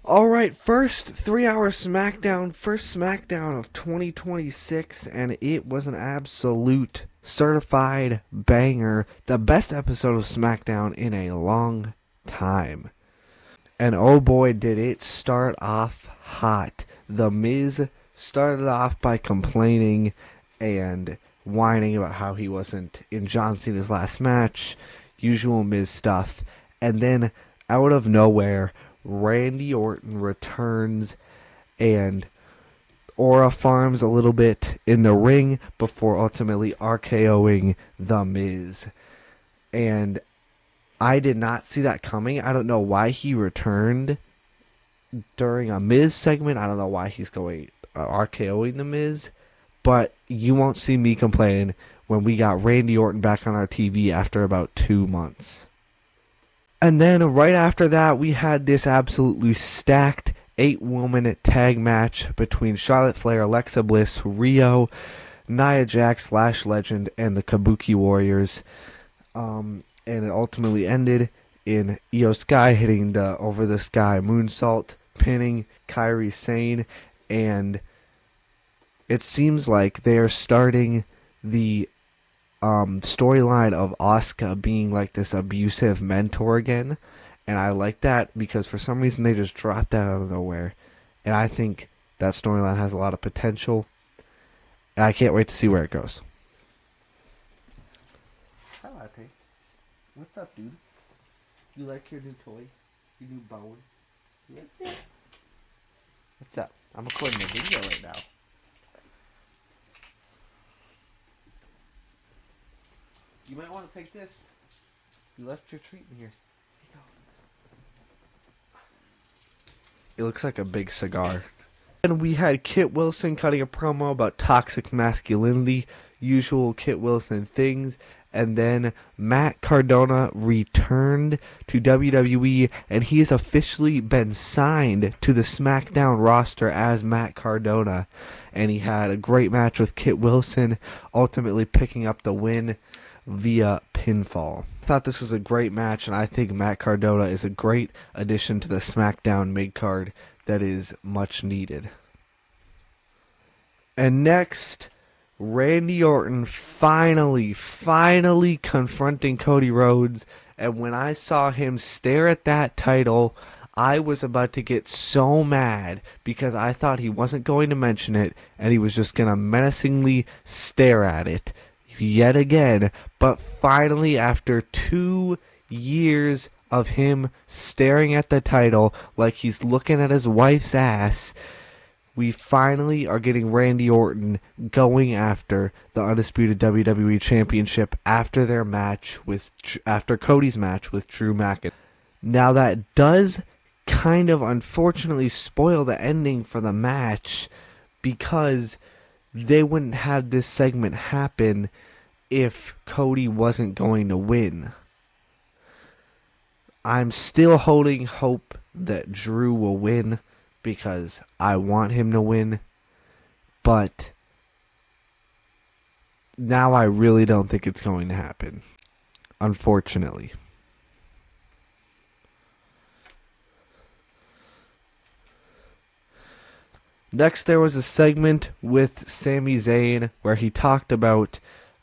Alright, first 3 hour Smackdown, first Smackdown of 2026, and it was an absolute certified banger. The best episode of Smackdown in a long time. And oh boy, did it start off hot. The Miz started off by complaining and whining about how he wasn't in John Cena's last match, usual Miz stuff, and then out of nowhere, Randy Orton returns and aura farms a little bit in the ring before ultimately RKOing The Miz. And I did not see that coming. I don't know why he returned during a Miz segment. I don't know why he's going RKOing The Miz. But you won't see me complaining when we got Randy Orton back on our TV after about 2 months. And then right after that, we had this absolutely stacked 8-woman tag match between Charlotte Flair, Alexa Bliss, Rio, Nia Jax, Lash Legend, and the Kabuki Warriors. And it ultimately ended in Io Sky hitting the Over the Sky moonsault, pinning Kairi Sane, and it seems like they are starting the storyline of Asuka being like this abusive mentor again, and I like that because for some reason they just dropped that out of nowhere, and I think that storyline has a lot of potential, and I can't wait to see where it goes. Hi, Latte. What's up, dude? You like your new toy? Your new bone? You like that? What's up? I'm recording a video right now. You might want to take this. You left your treat in here. Here you go. It looks like a big cigar. And we had Kit Wilson cutting a promo about toxic masculinity, usual Kit Wilson things. And then Matt Cardona returned to WWE, and he has officially been signed to the SmackDown roster as Matt Cardona. And he had a great match with Kit Wilson, ultimately picking up the win via pinfall. I thought this was a great match, and I think Matt Cardona is a great addition to the SmackDown mid-card that is much needed. And next, Randy Orton finally confronting Cody Rhodes, and when I saw him stare at that title, I was about to get so mad because I thought he wasn't going to mention it, and he was just going to menacingly stare at it yet again. But finally, after 2 years of him staring at the title like he's looking at his wife's ass, we finally are getting Randy Orton going after the undisputed WWE Championship after Cody's match with Drew McIntyre. Now that does kind of unfortunately spoil the ending for the match, because they wouldn't have this segment happen if Cody wasn't going to win. I'm still holding hope that Drew will win because I want him to win, but now I really don't think it's going to happen, unfortunately. Next, there was a segment with Sami Zayn where he talked about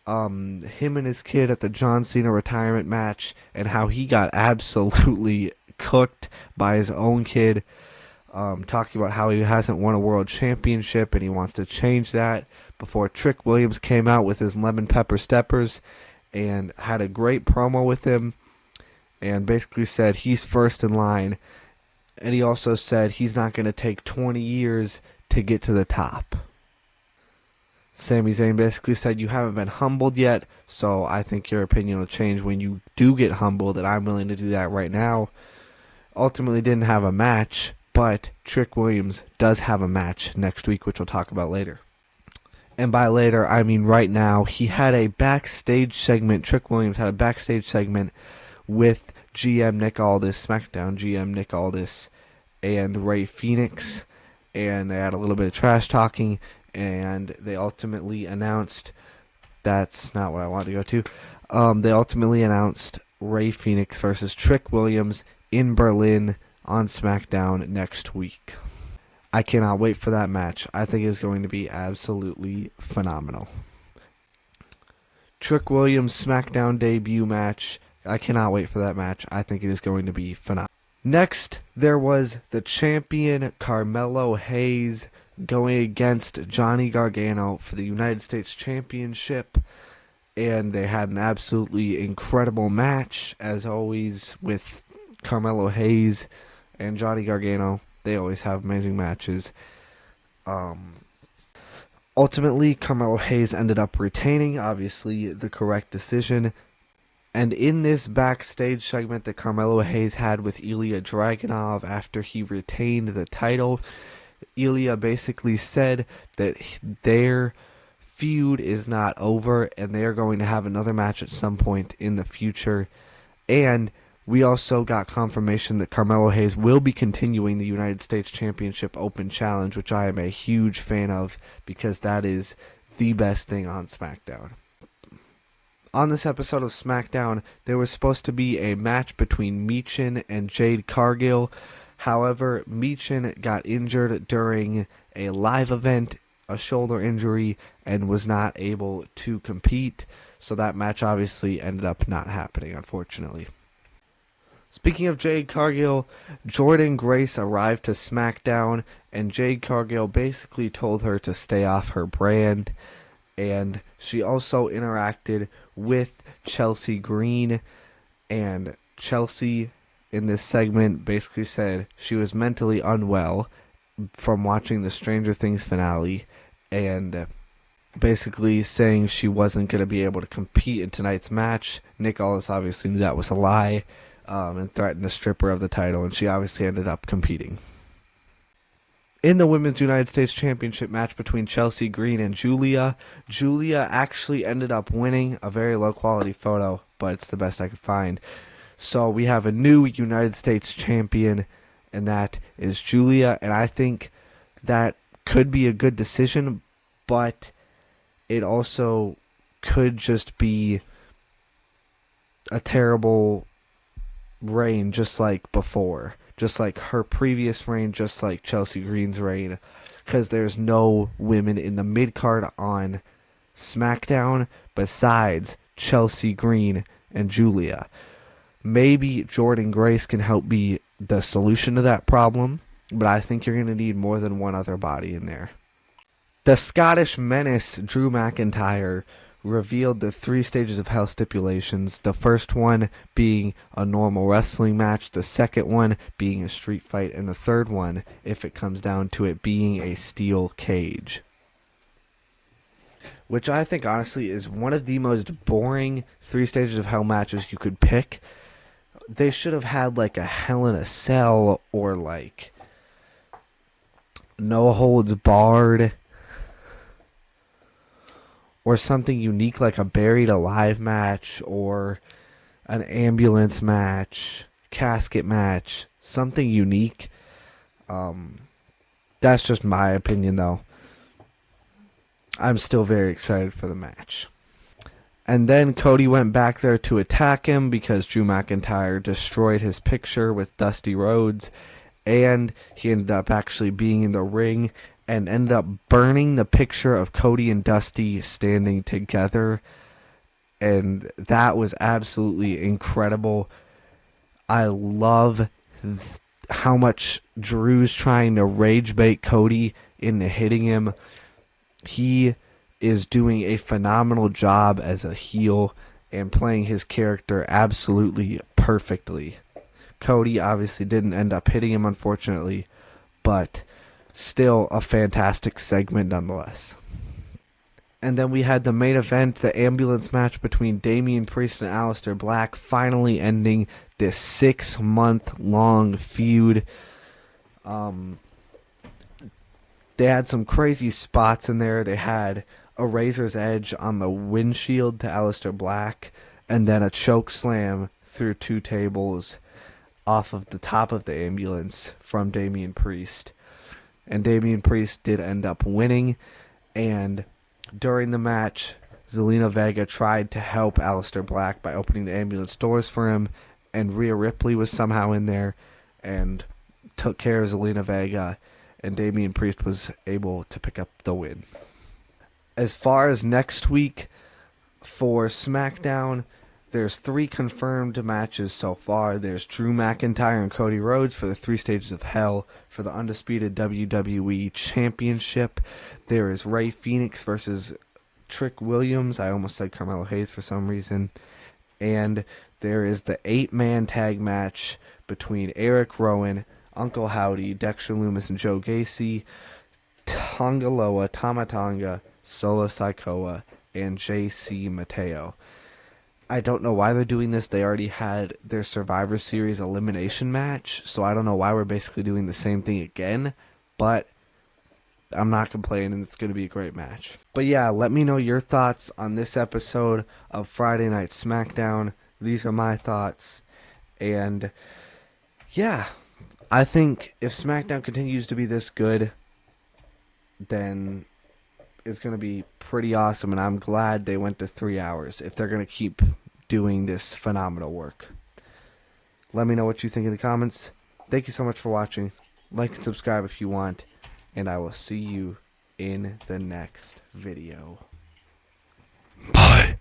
him and his kid at the John Cena retirement match and how he got absolutely cooked by his own kid, talking about how he hasn't won a world championship and he wants to change that, before Trick Williams came out with his lemon pepper steppers and had a great promo with him and basically said he's first in line, and he also said he's not going to take 20 years to get to the top. Sami Zayn basically said, you haven't been humbled yet, so I think your opinion will change when you do get humbled, and I'm willing to do that right now. Ultimately didn't have a match, but Trick Williams does have a match next week, which we'll talk about later. And by later, I mean right now. He had a backstage segment, Trick Williams had a backstage segment with GM Nick Aldis, SmackDown GM Nick Aldis, and Rey Fenix, and they had a little bit of trash talking, and they ultimately announced, that's not what I wanted to go to, they ultimately announced Rey Fenix versus Trick Williams in Berlin on SmackDown next week. I cannot wait for that match. I think it's going to be absolutely phenomenal. Trick Williams SmackDown debut match. I cannot wait for that match. I think it is going to be phenomenal. Next, there was the champion Carmelo Hayes going against Johnny Gargano for the United States Championship. And they had an absolutely incredible match, as always, with Carmelo Hayes and Johnny Gargano. They always have amazing matches. Ultimately, Carmelo Hayes ended up retaining, obviously, the correct decision. And in this backstage segment that Carmelo Hayes had with Ilya Dragunov after he retained the title, Ilya basically said that their feud is not over and they are going to have another match at some point in the future. And we also got confirmation that Carmelo Hayes will be continuing the United States Championship Open Challenge, which I am a huge fan of because that is the best thing on SmackDown. On this episode of SmackDown, there was supposed to be a match between Michin and Jade Cargill. However, Michin got injured during a live event, a shoulder injury, and was not able to compete. So that match obviously ended up not happening, unfortunately. Speaking of Jade Cargill, Jordynne Grace arrived to SmackDown, and Jade Cargill basically told her to stay off her brand. And she also interacted with Chelsea Green, and Chelsea in this segment basically said she was mentally unwell from watching the Stranger Things finale, and basically saying she wasn't going to be able to compete in tonight's match. Nick Aldis obviously knew that was a lie, and threatened to strip her of the title, and she obviously ended up competing. In the Women's United States Championship match between Chelsea Green and Julia actually ended up winning. A very low-quality photo, but it's the best I could find. So we have a new United States champion, and that is Julia. And I think that could be a good decision, but it also could just be a terrible reign, just like before. Just like her previous reign, just like Chelsea Green's reign, because there's no women in the mid-card on SmackDown besides Chelsea Green and Julia. Maybe Jordynne Grace can help be the solution to that problem, but I think you're going to need more than one other body in there. The Scottish Menace, Drew McIntyre, revealed the 3 stages of hell stipulations. The first one being a normal wrestling match, the second one being a street fight, and the third one, if it comes down to it, being a steel cage. Which I think honestly is one of the most boring 3 stages of hell matches you could pick. They should have had like a Hell in a Cell or like No Holds Barred, or something unique like a Buried Alive match, or an ambulance match, casket match, something unique. That's just my opinion, though. I'm still very excited for the match. And then Cody went back there to attack him because Drew McIntyre destroyed his picture with Dusty Rhodes, and he ended up actually being in the ring and ended up burning the picture of Cody and Dusty standing together. And that was absolutely incredible. I love how much Drew's trying to rage bait Cody into hitting him. He is doing a phenomenal job as a heel and playing his character absolutely perfectly. Cody obviously didn't end up hitting him, unfortunately, but still a fantastic segment nonetheless. And then we had the main event, the ambulance match between Damian Priest and Aleister Black, finally ending this 6-month-long feud. They had some crazy spots in there. They had a razor's edge on the windshield to Aleister Black, and then a choke slam through 2 tables off of the top of the ambulance from Damian Priest. And Damian Priest did end up winning, and during the match, Zelina Vega tried to help Aleister Black by opening the ambulance doors for him, and Rhea Ripley was somehow in there, and took care of Zelina Vega, and Damian Priest was able to pick up the win. As far as next week for SmackDown, there's 3 confirmed matches so far. There's Drew McIntyre and Cody Rhodes for the 3 Stages of Hell for the undisputed WWE Championship. There is Rey Fenix versus Trick Williams. I almost said Carmelo Hayes for some reason. And there is the 8-man tag match between Eric Rowan, Uncle Howdy, Dexter Lumis, and Joe Gacy, Tonga Loa, Tama Tonga, Solo Sikoa, and JC Mateo. I don't know why they're doing this. They already had their Survivor Series elimination match, so I don't know why we're basically doing the same thing again, but I'm not complaining. It's going to be a great match. But yeah, let me know your thoughts on this episode of Friday Night SmackDown. These are my thoughts, and yeah, I think if SmackDown continues to be this good, then it's going to be pretty awesome, and I'm glad they went to 3 hours if they're going to keep doing this phenomenal work. Let me know what you think in the comments. Thank you so much for watching. Like and subscribe if you want, and I will see you in the next video. Bye.